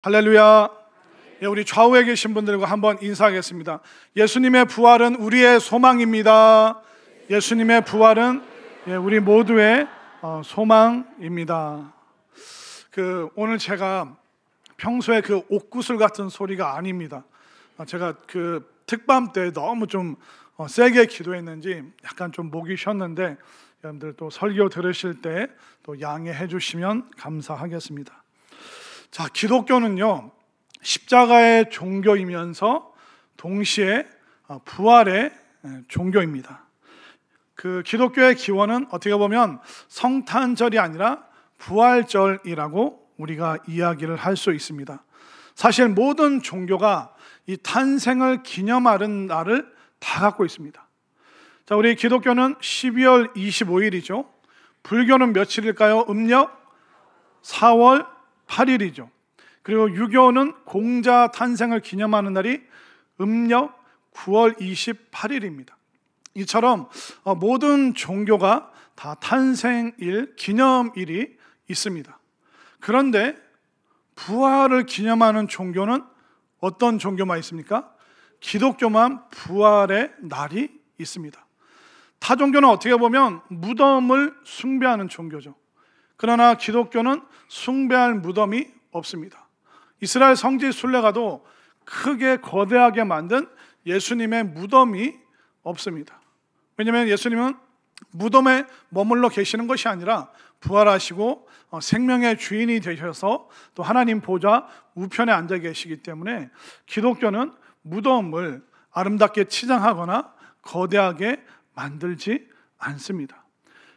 할렐루야. 우리 좌우에 계신 분들과 한번 인사하겠습니다. 예수님의 부활은 우리의 소망입니다. 예수님의 부활은 우리 모두의 소망입니다. 오늘 제가 평소에 옥구슬 같은 소리가 아닙니다. 제가 특밤 때 너무 좀 세게 기도했는지 약간 좀 목이 쉬었는데, 여러분들 또 설교 들으실 때 또 양해해 주시면 감사하겠습니다. 자, 기독교는요, 십자가의 종교이면서 동시에 부활의 종교입니다. 기독교의 기원은 어떻게 보면 성탄절이 아니라 부활절이라고 우리가 이야기를 할 수 있습니다. 사실 모든 종교가 이 탄생을 기념하는 날을 다 갖고 있습니다. 자, 우리 기독교는 12월 25일이죠. 불교는 며칠일까요? 음력 4월 8일이죠. 그리고 유교는 공자 탄생을 기념하는 날이 음력 9월 28일입니다. 이처럼 모든 종교가 다 탄생일, 기념일이 있습니다. 그런데 부활을 기념하는 종교는 어떤 종교만 있습니까? 기독교만 부활의 날이 있습니다. 타 종교는 어떻게 보면 무덤을 숭배하는 종교죠. 그러나 기독교는 숭배할 무덤이 없습니다. 이스라엘 성지 순례가도 크게 거대하게 만든 예수님의 무덤이 없습니다. 왜냐하면 예수님은 무덤에 머물러 계시는 것이 아니라 부활하시고 생명의 주인이 되셔서 또 하나님 보좌 우편에 앉아 계시기 때문에 기독교는 무덤을 아름답게 치장하거나 거대하게 만들지 않습니다.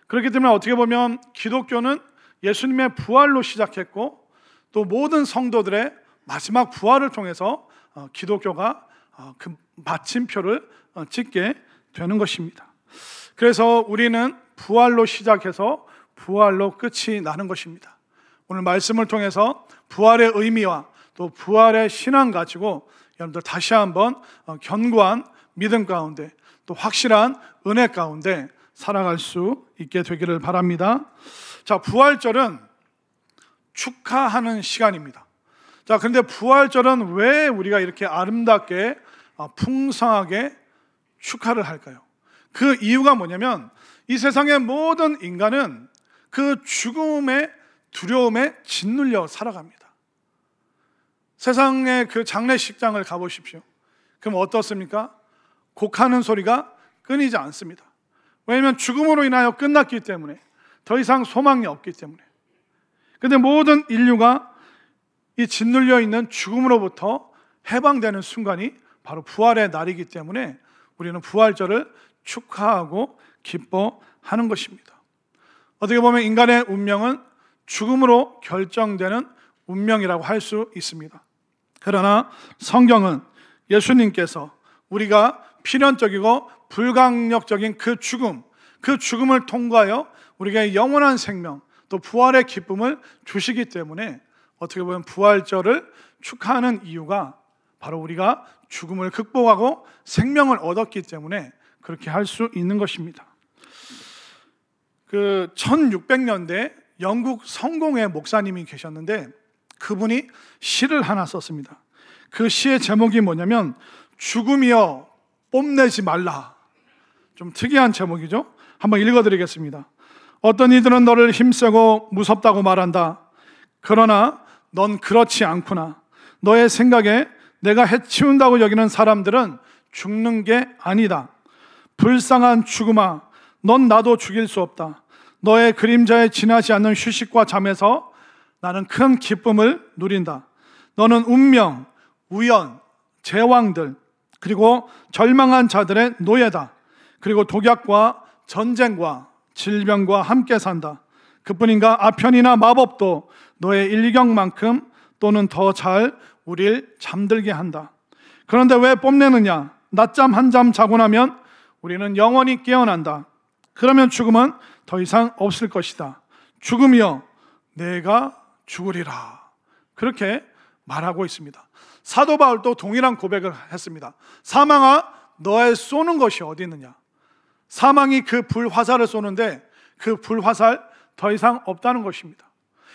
그렇기 때문에 어떻게 보면 기독교는 예수님의 부활로 시작했고, 또 모든 성도들의 마지막 부활을 통해서 기독교가 그 마침표를 찍게 되는 것입니다. 그래서 우리는 부활로 시작해서 부활로 끝이 나는 것입니다. 오늘 말씀을 통해서 부활의 의미와 또 부활의 신앙 가지고 여러분들 다시 한번 견고한 믿음 가운데 또 확실한 은혜 가운데 살아갈 수 있게 되기를 바랍니다. 자, 부활절은 축하하는 시간입니다. 자, 그런데 부활절은 왜 우리가 이렇게 아름답게 풍성하게 축하를 할까요? 그 이유가 뭐냐면 이 세상의 모든 인간은 그 죽음의 두려움에 짓눌려 살아갑니다. 세상의 장례식장을 가보십시오. 그럼 어떻습니까? 곡하는 소리가 끊이지 않습니다. 왜냐하면 죽음으로 인하여 끝났기 때문에, 더 이상 소망이 없기 때문에. 그런데 모든 인류가 이 짓눌려 있는 죽음으로부터 해방되는 순간이 바로 부활의 날이기 때문에 우리는 부활절을 축하하고 기뻐하는 것입니다. 어떻게 보면 인간의 운명은 죽음으로 결정되는 운명이라고 할 수 있습니다. 그러나 성경은 예수님께서 우리가 필연적이고 불강력적인 그 죽음을 통과하여 우리에게 영원한 생명, 또 부활의 기쁨을 주시기 때문에 어떻게 보면 부활절을 축하하는 이유가 바로 우리가 죽음을 극복하고 생명을 얻었기 때문에 그렇게 할 수 있는 것입니다. 1600년대 영국 성공회 목사님이 계셨는데 그분이 시를 하나 썼습니다. 그 시의 제목이 뭐냐면 죽음이여 뽐내지 말라. 좀 특이한 제목이죠. 한번 읽어드리겠습니다. 어떤 이들은 너를 힘세고 무섭다고 말한다. 그러나 넌 그렇지 않구나. 너의 생각에 내가 해치운다고 여기는 사람들은 죽는 게 아니다. 불쌍한 죽음아, 넌 나도 죽일 수 없다. 너의 그림자에 지나지 않는 휴식과 잠에서 나는 큰 기쁨을 누린다. 너는 운명, 우연, 제왕들, 그리고 절망한 자들의 노예다. 그리고 독약과 전쟁과 질병과 함께 산다. 그뿐인가 아편이나 마법도 너의 일격만큼 또는 더 잘 우릴 잠들게 한다. 그런데 왜 뽐내느냐? 낮잠 한 잠 자고 나면 우리는 영원히 깨어난다. 그러면 죽음은 더 이상 없을 것이다. 죽음이여 내가 죽으리라. 그렇게 말하고 있습니다. 사도 바울도 동일한 고백을 했습니다. 사망아 너의 쏘는 것이 어디 있느냐? 사망이 그 불화살을 쏘는데 그 불화살 더 이상 없다는 것입니다.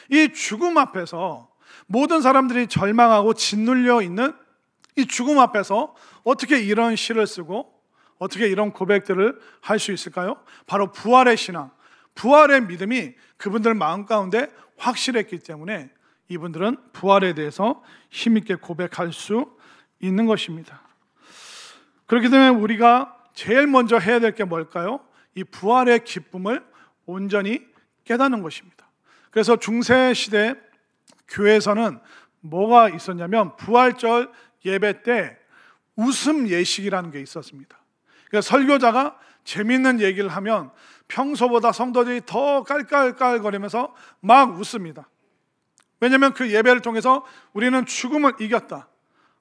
이 죽음 앞에서 모든 사람들이 절망하고 짓눌려 있는 이 죽음 앞에서 어떻게 이런 시를 쓰고 어떻게 이런 고백들을 할 수 있을까요? 바로 부활의 신앙, 부활의 믿음이 그분들 마음 가운데 확실했기 때문에 이분들은 부활에 대해서 힘있게 고백할 수 있는 것입니다. 그렇기 때문에 우리가 제일 먼저 해야 될 게 뭘까요? 이 부활의 기쁨을 온전히 깨닫는 것입니다. 그래서 중세 시대 교회에서는 뭐가 있었냐면 부활절 예배 때 웃음 예식이라는 게 있었습니다. 그러니까 설교자가 재밌는 얘기를 하면 평소보다 성도들이 더 깔깔깔거리면서 막 웃습니다. 왜냐하면 그 예배를 통해서 우리는 죽음을 이겼다.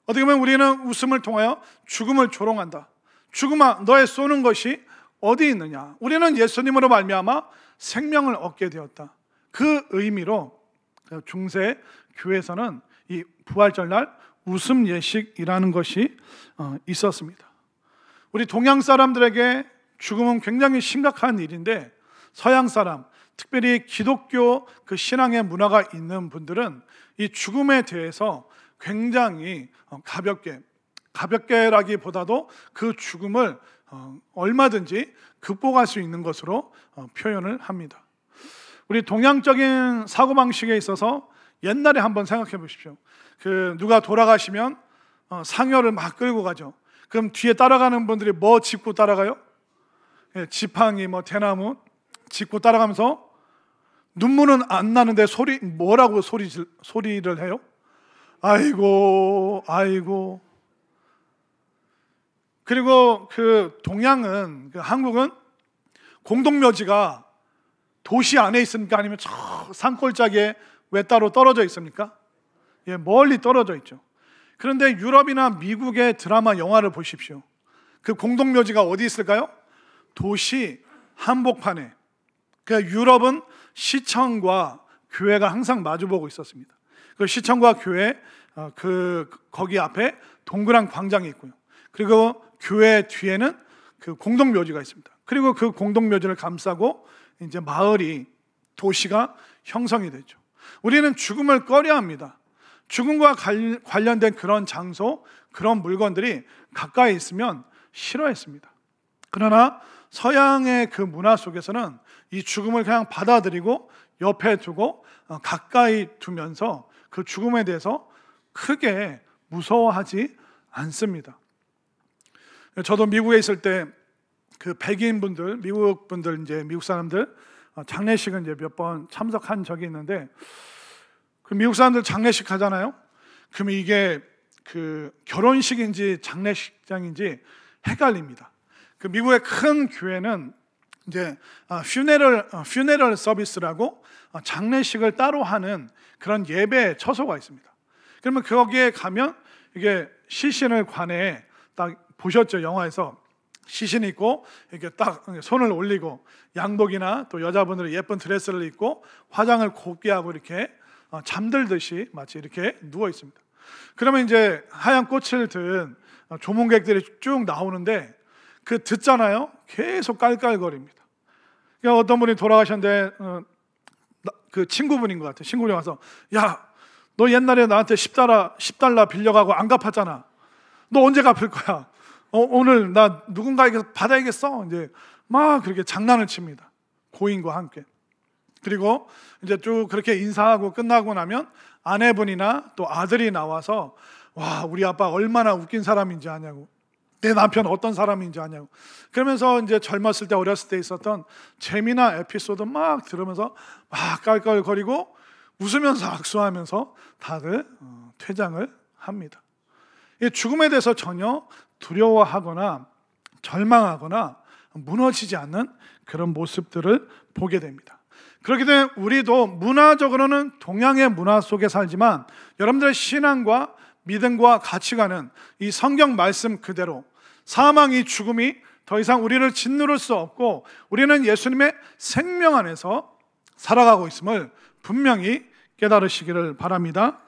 어떻게 보면 우리는 웃음을 통하여 죽음을 조롱한다. 죽음아, 너의 쏘는 것이 어디 있느냐? 우리는 예수님으로 말미암아 생명을 얻게 되었다. 그 의미로 중세 교회에서는 이 부활절날 웃음 예식이라는 것이 있었습니다. 우리 동양 사람들에게 죽음은 굉장히 심각한 일인데 서양 사람, 특별히 기독교 그 신앙의 문화가 있는 분들은 이 죽음에 대해서 굉장히 가볍게라기보다도 그 죽음을 얼마든지 극복할 수 있는 것으로 표현을 합니다. 우리 동양적인 사고방식에 있어서 옛날에 한번 생각해 보십시오. 누가 돌아가시면 상여를 막 끌고 가죠. 그럼 뒤에 따라가는 분들이 뭐 짚고 따라가요? 지팡이, 대나무 짚고 따라가면서 눈물은 안 나는데 뭐라고 소리를 해요? 아이고, 아이고. 그리고 동양은, 한국은 공동묘지가 도시 안에 있습니까? 아니면 저 산골짜기에 왜 따로 떨어져 있습니까? 멀리 떨어져 있죠. 그런데 유럽이나 미국의 드라마, 영화를 보십시오. 그 공동묘지가 어디 있을까요? 도시 한복판에. 그러니까 유럽은 시청과 교회가 항상 마주보고 있었습니다. 그 시청과 교회 거기 앞에 동그란 광장이 있고요. 그리고 교회 뒤에는 그 공동묘지가 있습니다. 그리고 그 공동묘지를 감싸고 이제 마을이, 도시가 형성이 되죠. 우리는 죽음을 꺼려합니다. 죽음과 관련된 그런 장소, 그런 물건들이 가까이 있으면 싫어했습니다. 그러나 서양의 그 문화 속에서는 이 죽음을 그냥 받아들이고 옆에 두고 가까이 두면서 그 죽음에 대해서 크게 무서워하지 않습니다. 저도 미국에 있을 때 그 백인분들, 미국 사람들 장례식은 이제 몇 번 참석한 적이 있는데, 그 미국 사람들 장례식 하잖아요. 그러면 이게 그 결혼식인지 장례식장인지 헷갈립니다. 그 미국의 큰 교회는 이제 퓨네럴 서비스라고 장례식을 따로 하는 그런 예배 처소가 있습니다. 그러면 거기에 가면 이게 시신을 관에 딱 보셨죠? 영화에서 시신 있고 이렇게 딱 손을 올리고 양복이나 또 여자분들은 예쁜 드레스를 입고 화장을 곱게 하고 이렇게 잠들듯이 마치 이렇게 누워 있습니다. 그러면 이제 하얀 꽃을 든 조문객들이 쭉 나오는데 듣잖아요. 계속 깔깔거립니다. 그러니까 어떤 분이 돌아가셨는데 그 친구분인 것 같아요. 친구분이 와서, 야, 너 옛날에 나한테 10달러 빌려가고 안 갚았잖아. 너 언제 갚을 거야? 오늘 나 누군가에게 받아야겠어. 이제 막 그렇게 장난을 칩니다. 고인과 함께. 그리고 이제 쭉 그렇게 인사하고 끝나고 나면 아내분이나 또 아들이 나와서, 와, 우리 아빠 얼마나 웃긴 사람인지 아냐고, 내 남편 어떤 사람인지 아냐고, 그러면서 이제 젊었을 때, 어렸을 때 있었던 재미나 에피소드 막 들으면서 막 깔깔거리고 웃으면서 악수하면서 다들 퇴장을 합니다. 이 죽음에 대해서 전혀 두려워하거나 절망하거나 무너지지 않는 그런 모습들을 보게 됩니다. 그렇기 때문에 우리도 문화적으로는 동양의 문화 속에 살지만 여러분들의 신앙과 믿음과 가치관은 이 성경 말씀 그대로 사망이, 죽음이 더 이상 우리를 짓누를 수 없고 우리는 예수님의 생명 안에서 살아가고 있음을 분명히 깨달으시기를 바랍니다.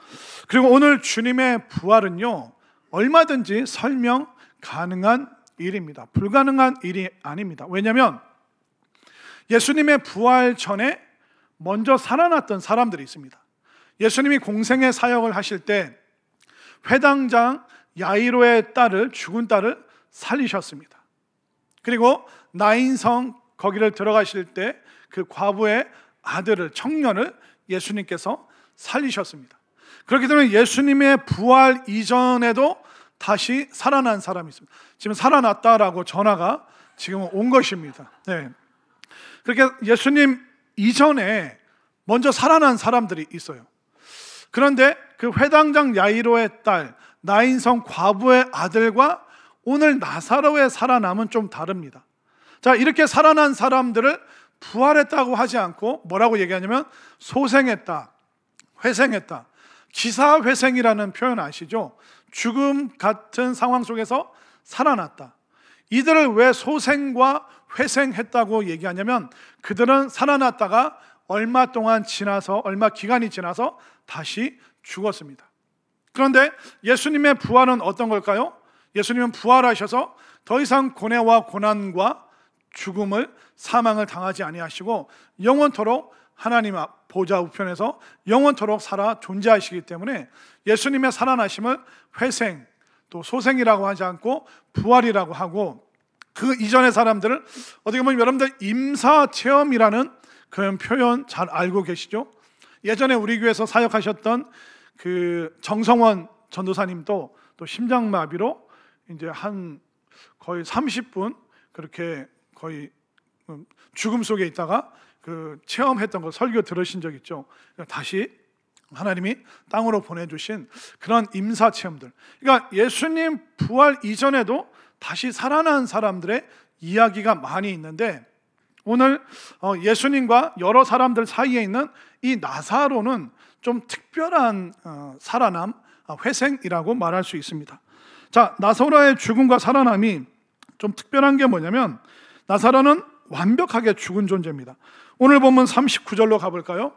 그리고 오늘 주님의 부활은요, 얼마든지 설명 가능한 일입니다. 불가능한 일이 아닙니다. 왜냐하면 예수님의 부활 전에 먼저 살아났던 사람들이 있습니다. 예수님이 공생의 사역을 하실 때 회당장 야이로의 딸을, 죽은 딸을 살리셨습니다. 그리고 나인성 거기를 들어가실 때 그 과부의 아들을, 청년을 예수님께서 살리셨습니다. 그렇기 때문에 예수님의 부활 이전에도 다시 살아난 사람이 있습니다. 지금 살아났다라고 전화가 지금 온 것입니다. 네. 그렇게 예수님 이전에 먼저 살아난 사람들이 있어요. 그런데 그 회당장 야이로의 딸, 나인성 과부의 아들과 오늘 나사로의 살아남은 좀 다릅니다. 자, 이렇게 살아난 사람들을 부활했다고 하지 않고 뭐라고 얘기하냐면 소생했다, 회생했다. 기사회생이라는 표현 아시죠? 죽음 같은 상황 속에서 살아났다. 이들을 왜 소생과 회생했다고 얘기하냐면 그들은 살아났다가 얼마 기간이 지나서 다시 죽었습니다. 그런데 예수님의 부활은 어떤 걸까요? 예수님은 부활하셔서 더 이상 고뇌와 고난과 죽음을, 사망을 당하지 아니하시고 영원토록 하나님 앞 보좌 우편에서 영원토록 살아 존재하시기 때문에 예수님의 살아나심을 회생, 또 소생이라고 하지 않고 부활이라고 하고, 그 이전의 사람들을 어떻게 보면 여러분들 임사체험이라는 그런 표현 잘 알고 계시죠? 예전에 우리 교회에서 사역하셨던 그 정성원 전도사님도 또 심장마비로 이제 한 거의 30분 그렇게 거의 죽음 속에 있다가 그 체험했던 거 설교 들으신 적 있죠? 다시 하나님이 땅으로 보내주신 그런 임사 체험들. 그러니까 예수님 부활 이전에도 다시 살아난 사람들의 이야기가 많이 있는데, 오늘 예수님과 여러 사람들 사이에 있는 이 나사로는 좀 특별한 살아남, 회생이라고 말할 수 있습니다. 자, 나사로의 죽음과 살아남이 좀 특별한 게 뭐냐면 나사로는 완벽하게 죽은 존재입니다. 오늘 본문 39절로 가볼까요?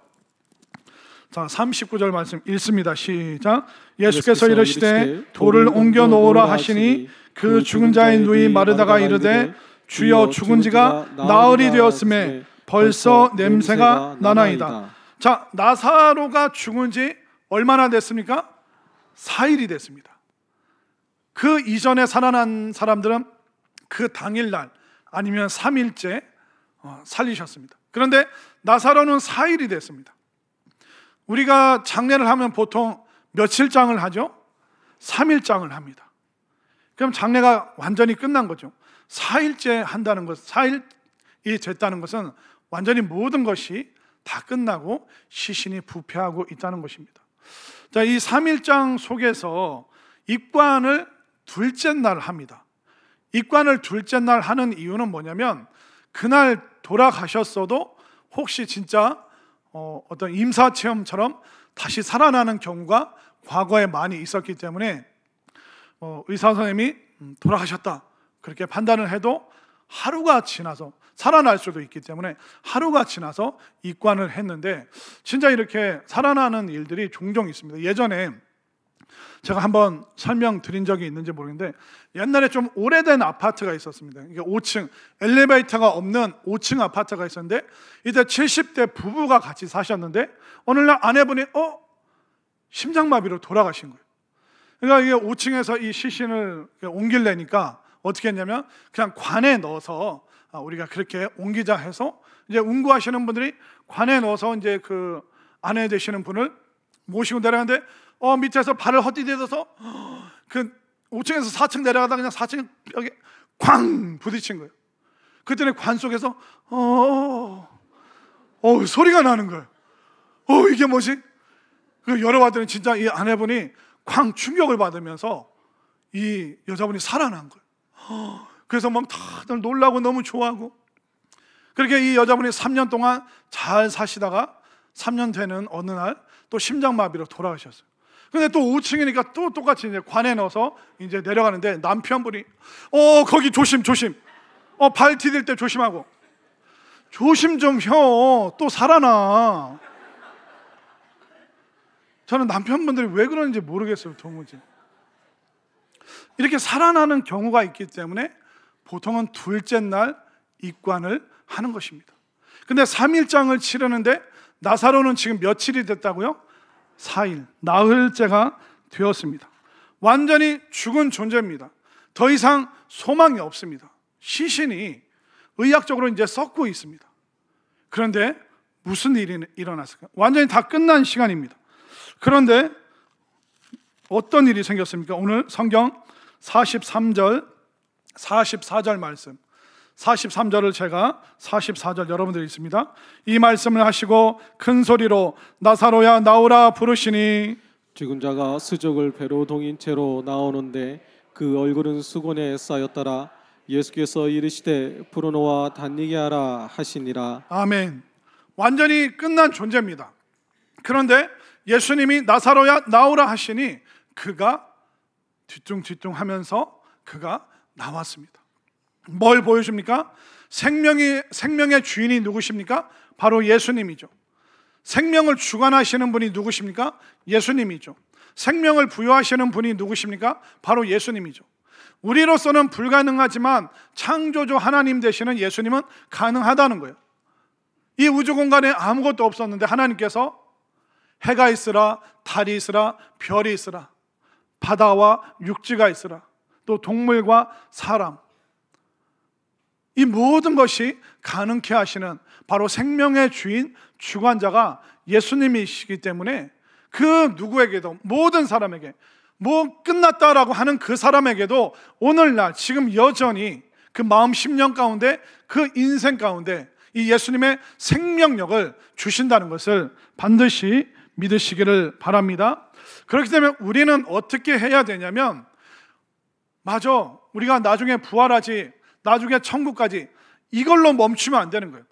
자, 39절 말씀 읽습니다. 시작. 예수께서 이르시되 돌을 옮겨 놓으라 하시니 그 죽은 자의 누이 마르다가 이르되 주여 죽은 지가 나흘이 되었음에 벌써 냄새가 나나이다. 자, 나사로가 죽은 지 얼마나 됐습니까? 4일이 됐습니다. 그 이전에 살아난 사람들은 그 당일날 아니면 3일째 살리셨습니다. 그런데 나사로는 4일이 됐습니다. 우리가 장례를 하면 보통 며칠장을 하죠? 3일장을 합니다. 그럼 장례가 완전히 끝난 거죠. 4일째 한다는 것, 4일이 됐다는 것은 완전히 모든 것이 다 끝나고 시신이 부패하고 있다는 것입니다. 자, 이 3일장 속에서 입관을 둘째 날 합니다. 입관을 둘째 날 하는 이유는 뭐냐면 그날 돌아가셨어도 혹시 진짜 어떤 임사체험처럼 다시 살아나는 경우가 과거에 많이 있었기 때문에 의사 선생님이 돌아가셨다 그렇게 판단을 해도 하루가 지나서 살아날 수도 있기 때문에 하루가 지나서 입관을 했는데, 진짜 이렇게 살아나는 일들이 종종 있습니다. 예전에 제가 한번 설명드린 적이 있는지 모르겠는데 옛날에 좀 오래된 아파트가 있었습니다. 이게 5층 엘리베이터가 없는 5층 아파트가 있었는데 이때 70대 부부가 같이 사셨는데 어느 날 아내분이 심장마비로 돌아가신 거예요. 그러니까 이게 5층에서 이 시신을 옮기려니까 어떻게 했냐면 그냥 관에 넣어서 우리가 그렇게 옮기자 해서 이제 운구하시는 분들이 관에 넣어서 이제 그 아내 되시는 분을 모시고 내려가는데 밑에서 발을 헛디뎌서 그 5층에서 4층 내려가다 그냥 4층 여기 쾅 부딪힌 거예요. 그때는 관 속에서 소리가 나는 거예요. 이게 뭐지? 열어봤더니 진짜 이 아내분이 쾅 충격을 받으면서 이 여자분이 살아난 거예요. 그래서 막 다들 놀라고 너무 좋아하고, 그렇게 이 여자분이 3년 동안 잘 사시다가 3년 되는 어느 날 또 심장마비로 돌아가셨어요. 근데 또 5층이니까 또 똑같이 이제 관에 넣어서 이제 내려가는데 남편분이 거기 조심 발 디딜 때 조심하고 조심 좀 또 살아나. 저는 남편분들이 왜 그러는지 모르겠어요. 도무지 이렇게 살아나는 경우가 있기 때문에 보통은 둘째 날 입관을 하는 것입니다. 근데 3일장을 치르는데 나사로는 지금 며칠이 됐다고요? 4일 나흘째가 되었습니다. 완전히 죽은 존재입니다. 더 이상 소망이 없습니다. 시신이 의학적으로 이제 썩고 있습니다. 그런데 무슨 일이 일어났을까요? 완전히 다 끝난 시간입니다. 그런데 어떤 일이 생겼습니까? 오늘 성경 43절, 44절 말씀, 43절을 제가 44절 여러분들이 있습니다. 이 말씀을 하시고 큰 소리로 나사로야 나오라 부르시니 죽은 자가 수족을 배로 동인 채로 나오는데 그 얼굴은 수건에 쌓였더라. 예수께서 이르시되 불어넣어 단니게 하라 하시니라. 아멘. 완전히 끝난 존재입니다. 그런데 예수님이 나사로야 나오라 하시니 그가 뒤뚱뒤뚱 하면서 그가 나왔습니다. 뭘 보여줍니까? 생명의 주인이 누구십니까? 바로 예수님이죠. 생명을 주관하시는 분이 누구십니까? 예수님이죠. 생명을 부여하시는 분이 누구십니까? 바로 예수님이죠. 우리로서는 불가능하지만 창조주 하나님 되시는 예수님은 가능하다는 거예요. 이 우주 공간에 아무것도 없었는데 하나님께서 해가 있으라, 달이 있으라, 별이 있으라, 바다와 육지가 있으라, 또 동물과 사람, 이 모든 것이 가능케 하시는 바로 생명의 주인, 주관자가 예수님이시기 때문에 그 누구에게도, 모든 사람에게, 뭐 끝났다라고 하는 그 사람에게도 오늘날 지금 여전히 그 마음 심령 가운데, 그 인생 가운데 이 예수님의 생명력을 주신다는 것을 반드시 믿으시기를 바랍니다. 그렇기 때문에 우리는 어떻게 해야 되냐면, 맞아, 우리가 나중에 부활하지, 나중에 천국까지, 이걸로 멈추면 안 되는 거예요.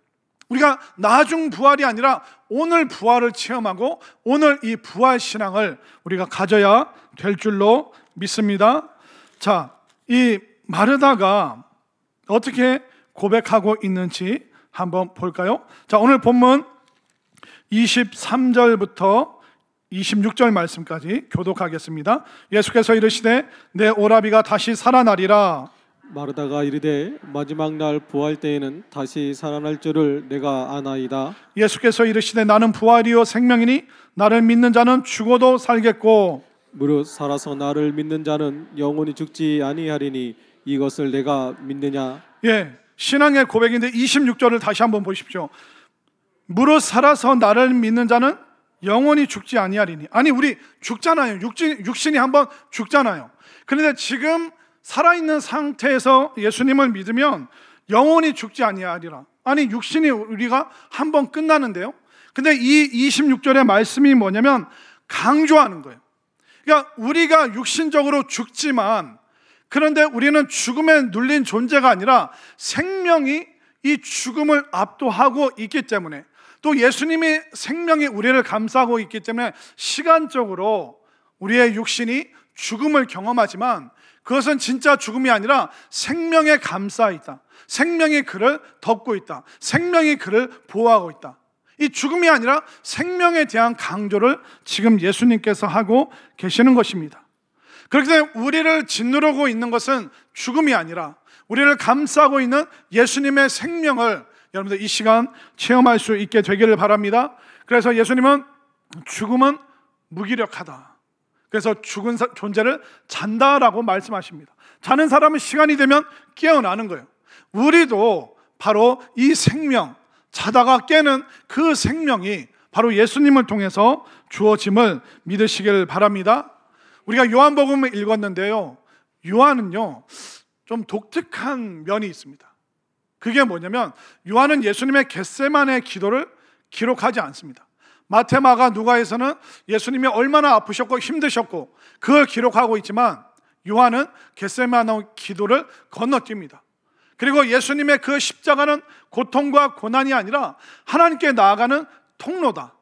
우리가 나중 부활이 아니라 오늘 부활을 체험하고 오늘 이 부활 신앙을 우리가 가져야 될 줄로 믿습니다. 자, 이 마르다가 어떻게 고백하고 있는지 한번 볼까요? 자, 오늘 본문 23절부터 26절 말씀까지 교독하겠습니다. 예수께서 이르시되 내 오라비가 다시 살아나리라. 마르다가 이르되 마지막 날 부활 때에는 다시 살아날 줄을 내가 아나이다. 예수께서 이르시되 나는 부활이요 생명이니 나를 믿는 자는 죽어도 살겠고 무릇 살아서 나를 믿는 자는 영원히 죽지 아니하리니 이것을 내가 믿느냐. 예, 신앙의 고백인데 26절을 다시 한번 보십시오. 무릇 살아서 나를 믿는 자는 영원히 죽지 아니하리니. 아니, 우리 죽잖아요. 육신이 한번 죽잖아요. 그런데 지금 살아있는 상태에서 예수님을 믿으면 영원히 죽지 아니하리라. 아니, 육신이 우리가 한번 끝나는데요. 근데 이 26절의 말씀이 뭐냐면 강조하는 거예요. 그러니까 우리가 육신적으로 죽지만, 그런데 우리는 죽음에 눌린 존재가 아니라 생명이 이 죽음을 압도하고 있기 때문에, 또 예수님이 생명이 우리를 감싸고 있기 때문에 시간적으로 우리의 육신이 죽음을 경험하지만 그것은 진짜 죽음이 아니라 생명에 감싸 있다. 생명이 그를 덮고 있다. 생명이 그를 보호하고 있다. 이 죽음이 아니라 생명에 대한 강조를 지금 예수님께서 하고 계시는 것입니다. 그렇기 때문에 우리를 짓누르고 있는 것은 죽음이 아니라 우리를 감싸고 있는 예수님의 생명을 여러분들 이 시간 체험할 수 있게 되기를 바랍니다. 그래서 예수님은 죽음은 무기력하다. 그래서 죽은 존재를 잔다라고 말씀하십니다. 자는 사람은 시간이 되면 깨어나는 거예요. 우리도 바로 이 생명, 자다가 깨는 그 생명이 바로 예수님을 통해서 주어짐을 믿으시길 바랍니다. 우리가 요한복음을 읽었는데요, 요한은요 좀 독특한 면이 있습니다. 그게 뭐냐면 요한은 예수님의 겟세마네 기도를 기록하지 않습니다. 마태, 마가, 누가에서는 예수님이 얼마나 아프셨고 힘드셨고 그걸 기록하고 있지만 요한은 겟세마네 기도를 건너뜁니다. 그리고 예수님의 그 십자가는 고통과 고난이 아니라 하나님께 나아가는 통로다.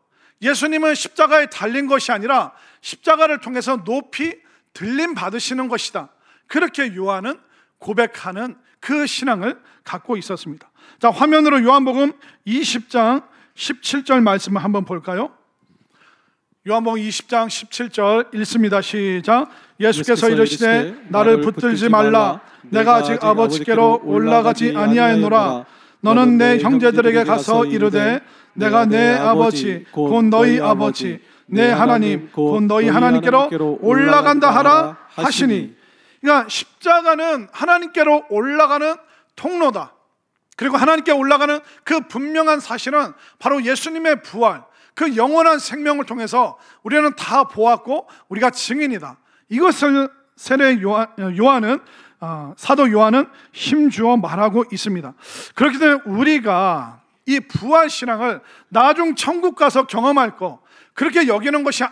예수님은 십자가에 달린 것이 아니라 십자가를 통해서 높이 들림 받으시는 것이다. 그렇게 요한은 고백하는 그 신앙을 갖고 있었습니다. 자, 화면으로 요한복음 20장 17절 말씀을 한번 볼까요? 요한복음 20장 17절 읽습니다. 시작. 예수께서 이르시되 나를 붙들지 말라. 내가 아직 아버지께로 올라가지 아니하였노라. 너는 내 형제들에게 가서 이르되 내가 내 아버지 곧 너희 아버지 내 하나님 곧 너희 하나님께로 올라간다 하라 하시니. 그러니까 십자가는 하나님께로 올라가는 통로다. 그리고 하나님께 올라가는 그 분명한 사실은 바로 예수님의 부활, 그 영원한 생명을 통해서 우리는 다 보았고 우리가 증인이다. 이것을 사도 요한은 힘주어 말하고 있습니다. 그렇기 때문에 우리가 이 부활 신앙을 나중 천국 가서 경험할 거 그렇게 여기는 것이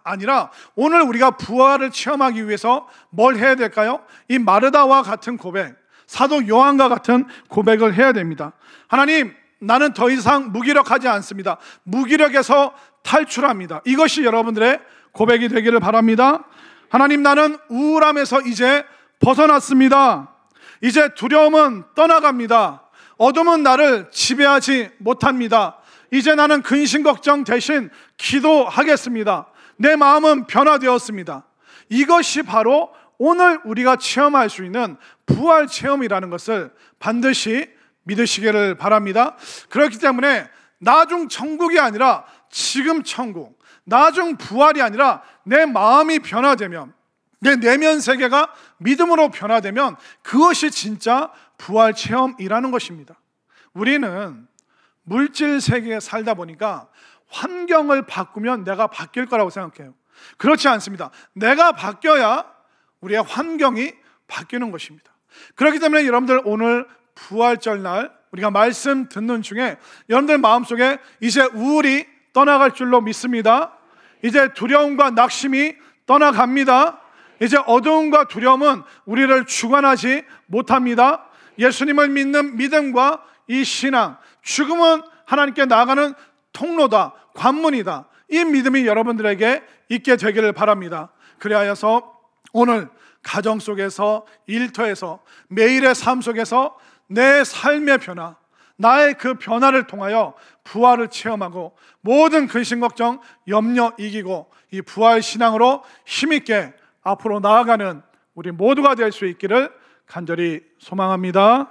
아니라 오늘 우리가 부활을 체험하기 위해서 뭘 해야 될까요? 이 마르다와 같은 고백, 사도 요한과 같은 고백을 해야 됩니다. 하나님, 나는 더 이상 무기력하지 않습니다. 무기력에서 탈출합니다. 이것이 여러분들의 고백이 되기를 바랍니다. 하나님, 나는 우울함에서 이제 벗어났습니다. 이제 두려움은 떠나갑니다. 어둠은 나를 지배하지 못합니다. 이제 나는 근심 걱정 대신 기도하겠습니다. 내 마음은 변화되었습니다. 이것이 바로 오늘 우리가 체험할 수 있는 부활 체험이라는 것을 반드시 믿으시기를 바랍니다. 그렇기 때문에 나중 천국이 아니라 지금 천국, 나중 부활이 아니라 내 마음이 변화되면, 내 내면 세계가 믿음으로 변화되면 그것이 진짜 부활 체험이라는 것입니다. 우리는 물질 세계에 살다 보니까 환경을 바꾸면 내가 바뀔 거라고 생각해요. 그렇지 않습니다. 내가 바뀌어야 우리의 환경이 바뀌는 것입니다. 그렇기 때문에 여러분들 오늘 부활절 날 우리가 말씀 듣는 중에 여러분들 마음속에 이제 우울이 떠나갈 줄로 믿습니다. 이제 두려움과 낙심이 떠나갑니다. 이제 어두움과 두려움은 우리를 주관하지 못합니다. 예수님을 믿는 믿음과 이 신앙, 죽음은 하나님께 나아가는 통로다, 관문이다. 이 믿음이 여러분들에게 있게 되기를 바랍니다. 그리하여서 오늘 가정 속에서, 일터에서, 매일의 삶 속에서 내 삶의 변화, 나의 그 변화를 통하여 부활을 체험하고 모든 근심 걱정, 염려 이기고 이 부활 신앙으로 힘있게 앞으로 나아가는 우리 모두가 될 수 있기를 간절히 소망합니다.